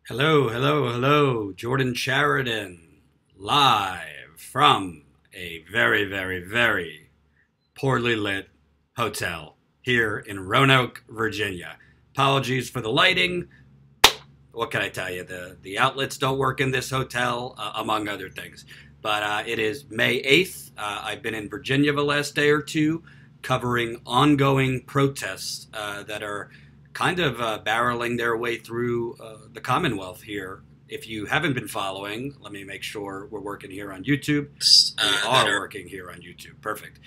Hello, hello, hello. Jordan Sheridan, live from a very, very, very poorly lit hotel here in Roanoke, Virginia. Apologies for the lighting. What can I tell you? The outlets don't work in this hotel, among other things. But it is May 8th. I've been in Virginia the last day or two covering ongoing protests that are kind of barreling their way through the Commonwealth here. If you haven't been following, let me make sure we're working here on YouTube. We are working here on YouTube. Perfect.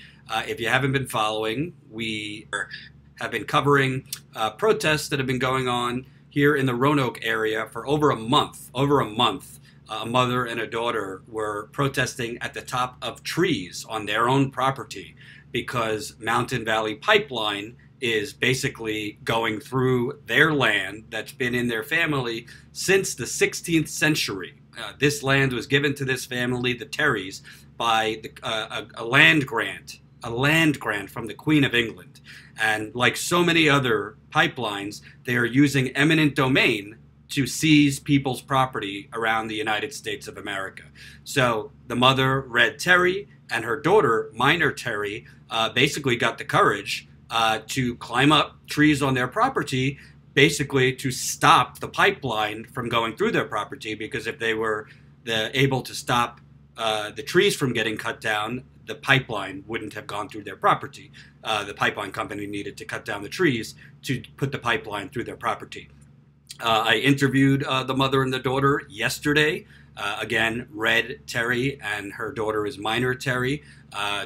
If you haven't been following, we have been covering protests that have been going on here in the Roanoke area for over a month. A mother and a daughter were protesting at the top of trees on their own property because Mountain Valley Pipeline is basically going through their land that's been in their family since the 16th century. This land was given to this family, the Terrys, by a land grant from the Queen of England. And like so many other pipelines, they are using eminent domain to seize people's property around the United States of America. So the mother, Red Terry, and her daughter, Minor Terry, basically got the courage to climb up trees on their property, basically to stop the pipeline from going through their property, because if they were able to stop the trees from getting cut down, the pipeline wouldn't have gone through their property. The pipeline company needed to cut down the trees to put the pipeline through their property. I interviewed the mother and the daughter yesterday. Again, Red Terry and her daughter is Minor Terry.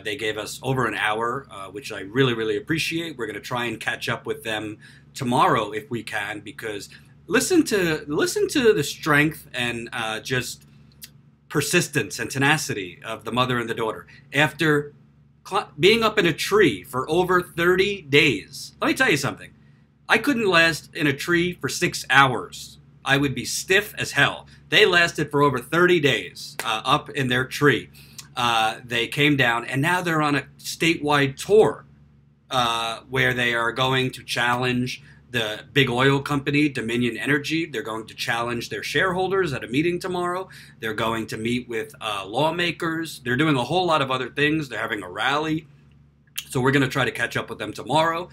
They gave us over an hour, which I really, really appreciate. We're going to try and catch up with them tomorrow if we can, because listen to the strength and just persistence and tenacity of the mother and the daughter. After being up in a tree for over 30 days, let me tell you something. I couldn't last in a tree for 6 hours. I would be stiff as hell. They lasted for over 30 days up in their tree. They came down, and now they're on a statewide tour where they are going to challenge the big oil company, Dominion Energy. They're going to challenge their shareholders at a meeting tomorrow. They're going to meet with lawmakers. They're doing a whole lot of other things. They're having a rally. So we're going to try to catch up with them tomorrow.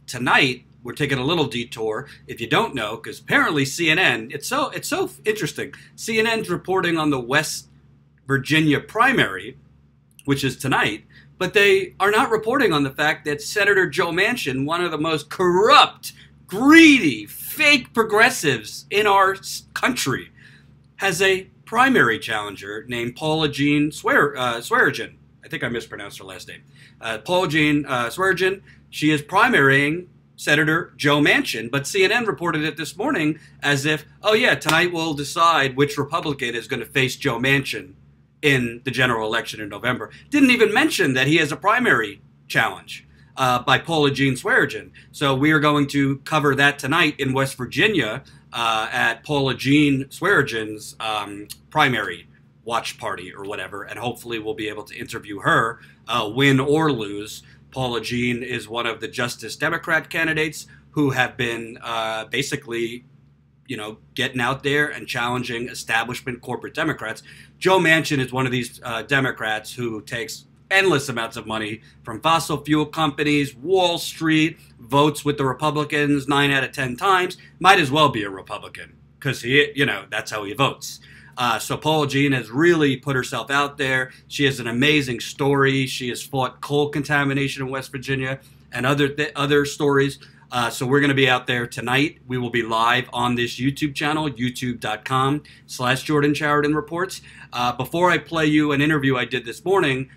Tonight, we're taking a little detour. If you don't know, because apparently CNN, it's so interesting. CNN's reporting on the West Virginia primary, which is tonight, but they are not reporting on the fact that Senator Joe Manchin, one of the most corrupt, greedy, fake progressives in our country, has a primary challenger named Paula Jean Swearengin. I think I mispronounced her last name. Paula Jean Swearengin. She is primarying Senator Joe Manchin, but CNN reported it this morning as if, oh yeah, tonight we'll decide which Republican is going to face Joe Manchin in the general election in November. Didn't even mention that he has a primary challenge by Paula Jean Swearengin. So we are going to cover that tonight in West Virginia at Paula Jean Swearengin's primary watch party or whatever, and hopefully we'll be able to interview her, win or lose. Paula Jean is one of the Justice Democrat candidates who have been basically, getting out there and challenging establishment corporate Democrats. Joe Manchin is one of these Democrats who takes endless amounts of money from fossil fuel companies, Wall Street, votes with the Republicans 9 out of 10 times. Might as well be a Republican because that's how he votes. So Paula Jean has really put herself out there. She has an amazing story. She has fought coal contamination in West Virginia and other stories. So we're going to be out there tonight. We will be live on this YouTube channel, youtube.com/Jordan Sheridan Reports. Before I play you an interview I did this morning,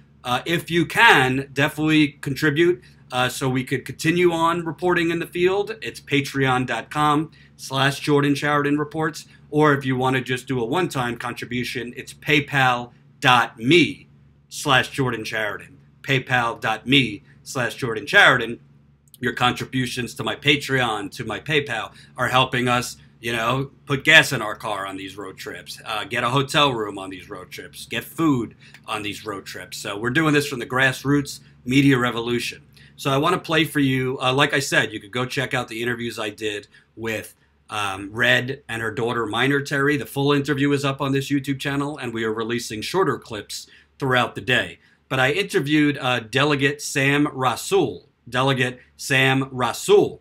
if you can, definitely contribute so we could continue on reporting in the field. It's patreon.com/Jordan Sheridan Reports. Or if you want to just do a one-time contribution, it's paypal.me/Jordan Sheridan. Paypal.me/Jordan Sheridan. Your contributions to my Patreon, to my PayPal, are helping us, put gas in our car on these road trips, get a hotel room on these road trips, get food on these road trips. So we're doing this from the grassroots media revolution. So I want to play for you, like I said, you could go check out the interviews I did with Red and her daughter, Minor Terry. The full interview is up on this YouTube channel, and we are releasing shorter clips throughout the day. But I interviewed Delegate Sam Rasoul, Delegate Sam Rasoul,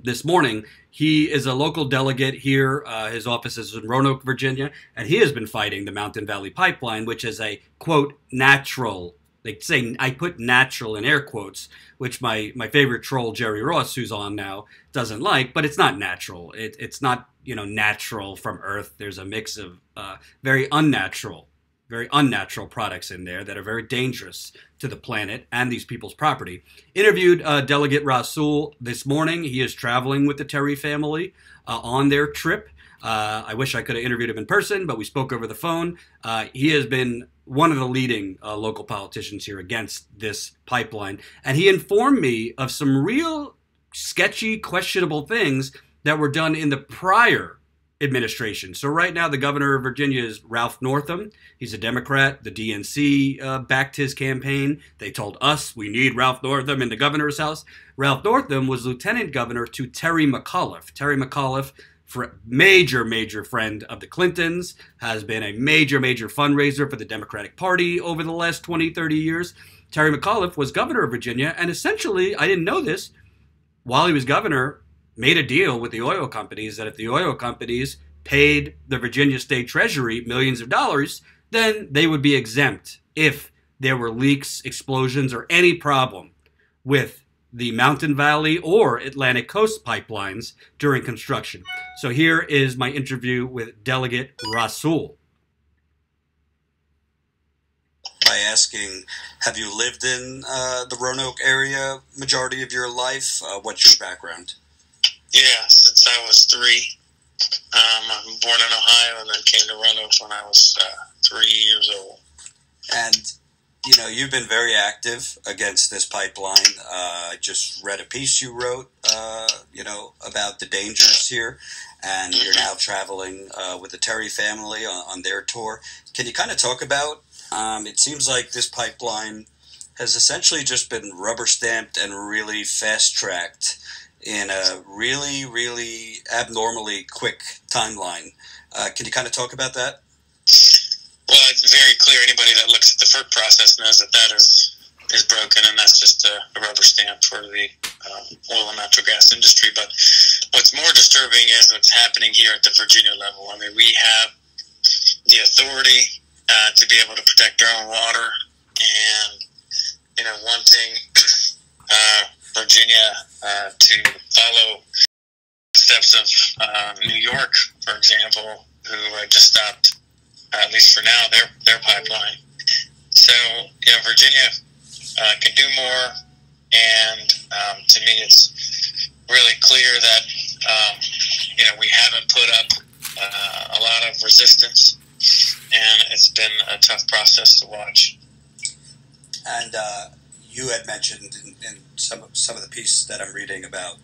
this morning. He is a local delegate here. His office is in Roanoke, Virginia, and he has been fighting the Mountain Valley Pipeline, which is a, quote, natural. They say, I put natural in air quotes, which my favorite troll, Jerry Ross, who's on now, doesn't like, but it's not natural. It's not, natural from Earth. There's a mix of very unnatural products in there that are very dangerous to the planet and these people's property. Interviewed Delegate Rasoul this morning. He is traveling with the Terry family on their trip. I wish I could have interviewed him in person, but we spoke over the phone. He has been one of the leading local politicians here against this pipeline. And he informed me of some real sketchy, questionable things that were done in the prior administration. So right now, the governor of Virginia is Ralph Northam. He's a Democrat. The DNC backed his campaign. They told us we need Ralph Northam in the governor's house. Ralph Northam was lieutenant governor to Terry McAuliffe. Terry McAuliffe, major friend of the Clintons, has been a major fundraiser for the Democratic Party over the last 20, 30 years. Terry McAuliffe was governor of Virginia, and essentially, I didn't know this, while he was governor, made a deal with the oil companies that if the oil companies paid the Virginia State Treasury millions of dollars, then they would be exempt if there were leaks, explosions, or any problem with the Mountain Valley or Atlantic Coast pipelines during construction. So here is my interview with Delegate Rasoul. By asking, have you lived in the Roanoke area majority of your life? What's your background? Yeah, since I was 3. I'm born in Ohio and then came to Roanoke when I was 3 years old. And, you've been very active against this pipeline. I just read a piece you wrote, about the dangers here. And you're now traveling with the Terry family on their tour. Can you kind of talk about, it seems like this pipeline has essentially just been rubber stamped and really fast-tracked in a really abnormally quick timeline. Can you kind of talk about that? Well, it's very clear. Anybody that looks at the FERC process knows that is broken, and that's just a rubber stamp for the oil and natural gas industry. But what's more disturbing is what's happening here at the Virginia level. I mean, we have the authority to be able to protect our own water, and wanting Virginia to follow the steps of New York, for example, who just stopped, at least for now, their pipeline. So, Virginia can do more, and to me, it's really clear that we haven't put up a lot of resistance, and it's been a tough process to watch. And you had mentioned in some of the pieces that I'm reading about,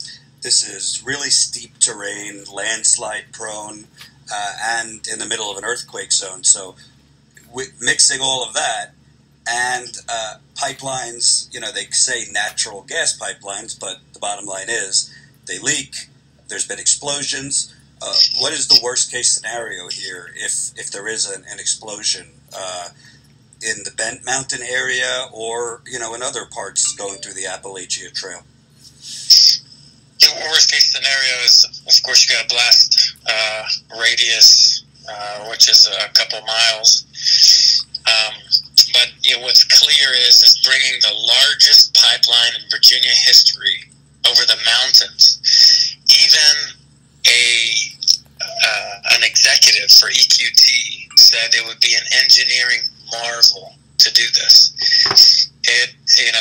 this is really steep terrain, landslide prone, and in the middle of an earthquake zone. So mixing all of that and pipelines, they say natural gas pipelines, but the bottom line is they leak. There's been explosions. What is the worst case scenario here if there is an explosion in the Bent Mountain area or, in other parts going through the Appalachian Trail? The worst case scenario is, of course, you got a blast radius, which is a couple miles. But what's clear is bringing the largest pipeline in Virginia history over the mountains. Even an executive for EQT said it would be an engineering marvel to do this.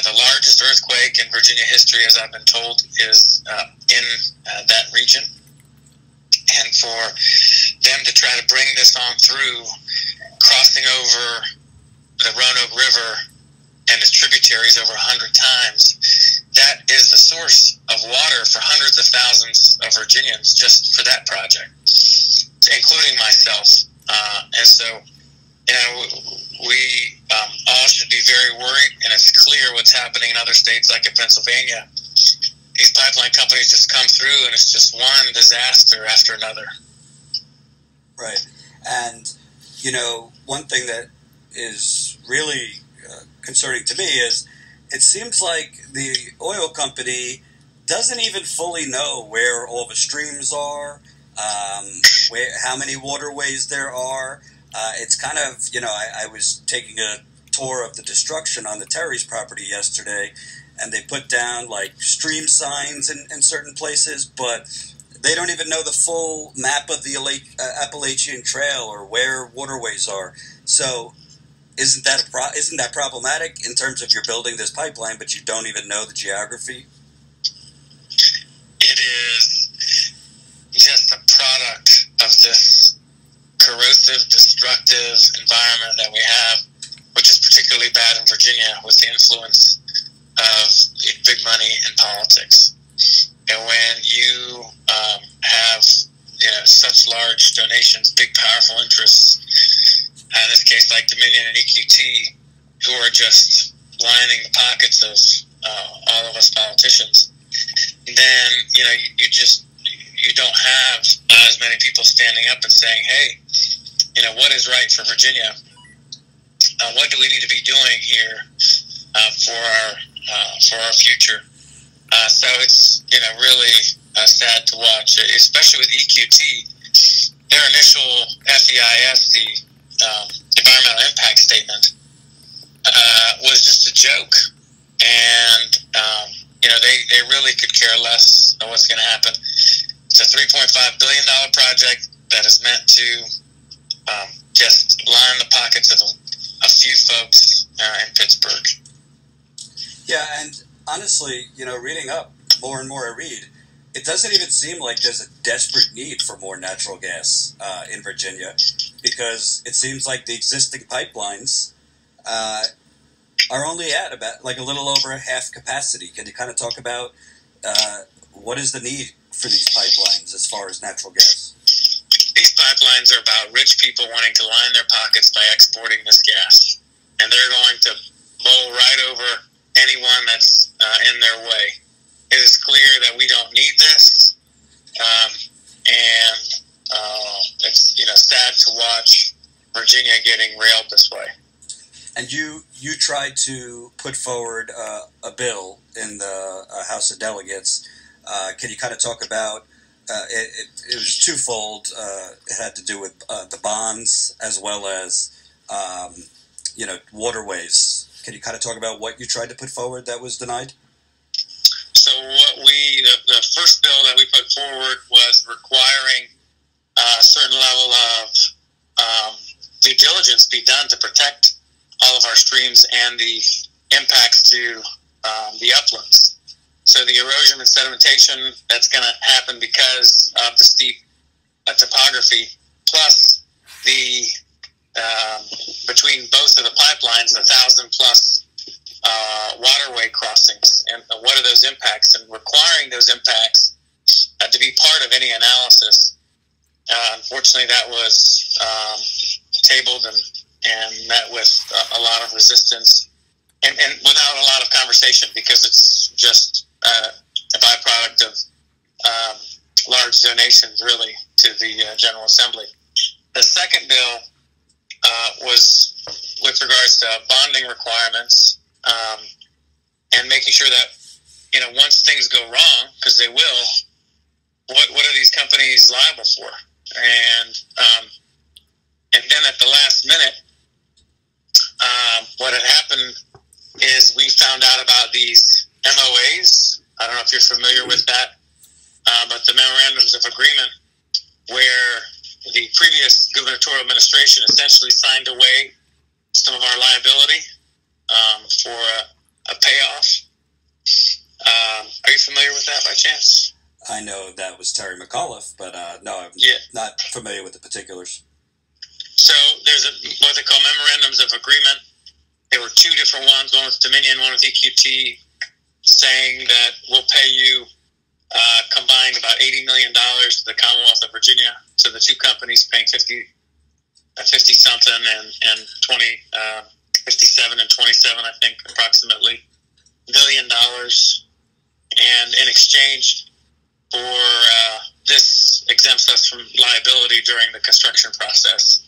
The largest earthquake in Virginia history, as I've been told, is in that region. And for them to try to bring this on through, crossing over the Roanoke River and its tributaries over 100 times, that is the source of water for hundreds of thousands of Virginians just for that project, including myself. And so, we all should be very worried, and it's clear what's happening in other states like in Pennsylvania. these pipeline companies just come through, and it's just one disaster after another. Right. And, one thing that is really concerning to me is it seems like the oil company doesn't even fully know where all the streams are, how many waterways there are. It's kind of, I was taking a tour of the destruction on the Terry's property yesterday, and they put down like stream signs in certain places, but they don't even know the full map of the Appalachian Trail or where waterways are. So isn't that problematic in terms of you're building this pipeline, but you don't even know the geography? It is just a product of this corrosive, destructive environment that we have, which is particularly bad in Virginia with the influence of big money in politics. And when you have such large donations, big powerful interests, in this case like Dominion and EQT, who are just lining the pockets of all of us politicians, then you don't have as many people standing up and saying, hey, what is right for Virginia? What do we need to be doing here for our future? So it's really sad to watch, especially with EQT. Their initial FEIS, the environmental impact statement, was just a joke, and they really could care less of what's going to happen. It's a $3.5 billion project that is meant to just line the pockets of a few folks in Pittsburgh. Yeah, and honestly, reading up more and more I read, it doesn't even seem like there's a desperate need for more natural gas in Virginia, because it seems like the existing pipelines are only at about like a little over half capacity. Can you kind of talk about what is the need for these pipelines as far as natural gas? These pipelines are about rich people wanting to line their pockets by exporting this gas, and they're going to bowl right over anyone that's in their way. It is clear that we don't need this, and it's sad to watch Virginia getting railed this way. And you tried to put forward a bill in the House of Delegates. Can you kind of talk about it was twofold. It had to do with the bonds as well as waterways. Can you kind of talk about what you tried to put forward that was denied? So the first bill that we put forward was requiring a certain level of due diligence be done to protect all of our streams and the impacts to the uplands. So the erosion and sedimentation that's going to happen because of the steep topography, plus the between both of the pipelines, 1,000 plus waterway crossings, and what are those impacts, and requiring those impacts to be part of any analysis. Unfortunately, that was tabled and met with a lot of resistance and without a lot of conversation, because it's just a byproduct of large donations, really, to the General Assembly. The second bill was with regards to bonding requirements and making sure that, once things go wrong, because they will, what are these companies liable for? And then at the last minute, what had happened is we found out about these MOAs. I don't know if you're familiar with that, but the memorandums of agreement, where the previous gubernatorial administration essentially signed away some of our liability for a payoff. Are you familiar with that by chance? I know that was Terry McAuliffe, but no, I'm not familiar with the particulars. So there's what they call memorandums of agreement. There were two different ones, one with Dominion, one with EQT, saying that we'll pay you combined about $80 million to the Commonwealth of Virginia. So the two companies paying 50 something and 57 and 27, I think, approximately $1 million. And in exchange exchange for this exempts us from liability during the construction process.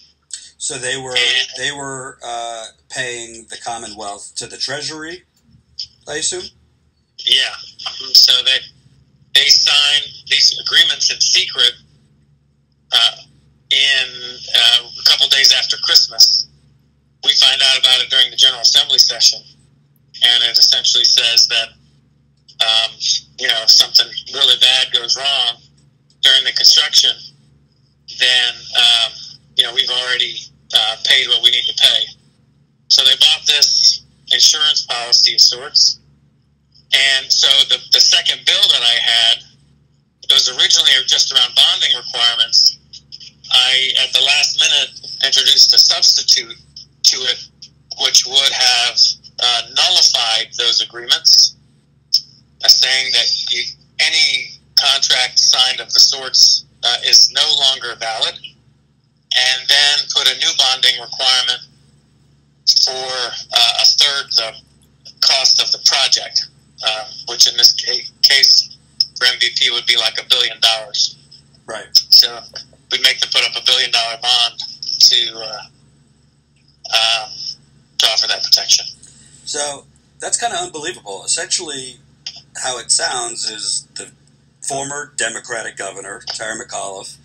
So they were paying the Commonwealth to the Treasury, I assume? Yeah. So they signed these agreements in secret a couple days after Christmas. We find out about it during the General Assembly session, and it essentially says that if something really bad goes wrong during the construction, then we've already paid what we need to pay. So they bought this insurance policy of sorts. And so the second bill that I had, it was originally just around bonding requirements. I, at the last minute, introduced a substitute to it, which would have nullified those agreements, saying that any contract signed of the sorts is no longer valid, and then put a new bonding requirement for a third the cost of the project, which in this case for MVP would be like $1 billion. Right. So we'd make them put up $1 billion bond to offer that protection. So that's kind of unbelievable. Essentially, how it sounds is the former Democratic governor, Terry McAuliffe,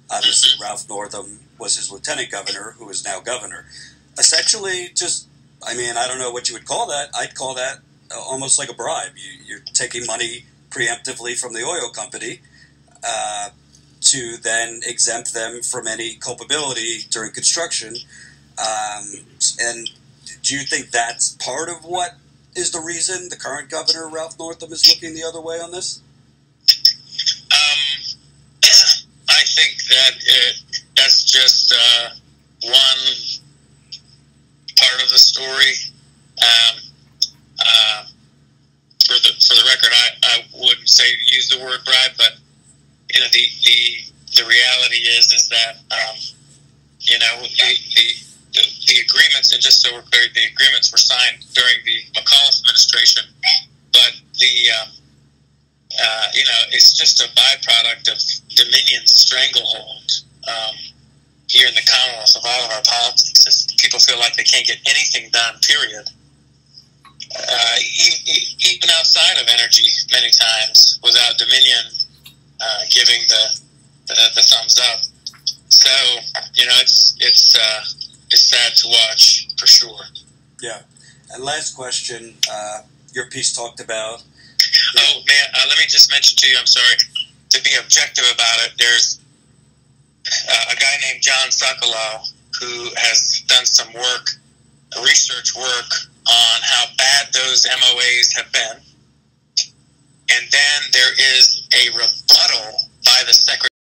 obviously Ralph Northam was his lieutenant governor, who is now governor. Essentially, I don't know what you would call that. I'd call that almost like a bribe. You're taking money preemptively from the oil company to then exempt them from any culpability during construction. And do you think that's part of what is the reason the current governor, Ralph Northam, is looking the other way on this? I think that that's just one part of the story. For the record, I wouldn't say use the word bribe, but the reality is that the agreements, and just so we're clear, the agreements were signed during the McAuliffe administration, but it's just a byproduct of Dominion's stranglehold here in the Commonwealth of all of our politics. People feel like they can't get anything done, period. Even outside of energy, many times, without Dominion giving the thumbs up. So, it's sad to watch, for sure. Yeah. And last question, your piece talked about... Oh, man, let me just mention to you, I'm sorry, to be objective about it, there's a guy named John Sokolow who has done some research work on how bad those MOAs have been. And then there is a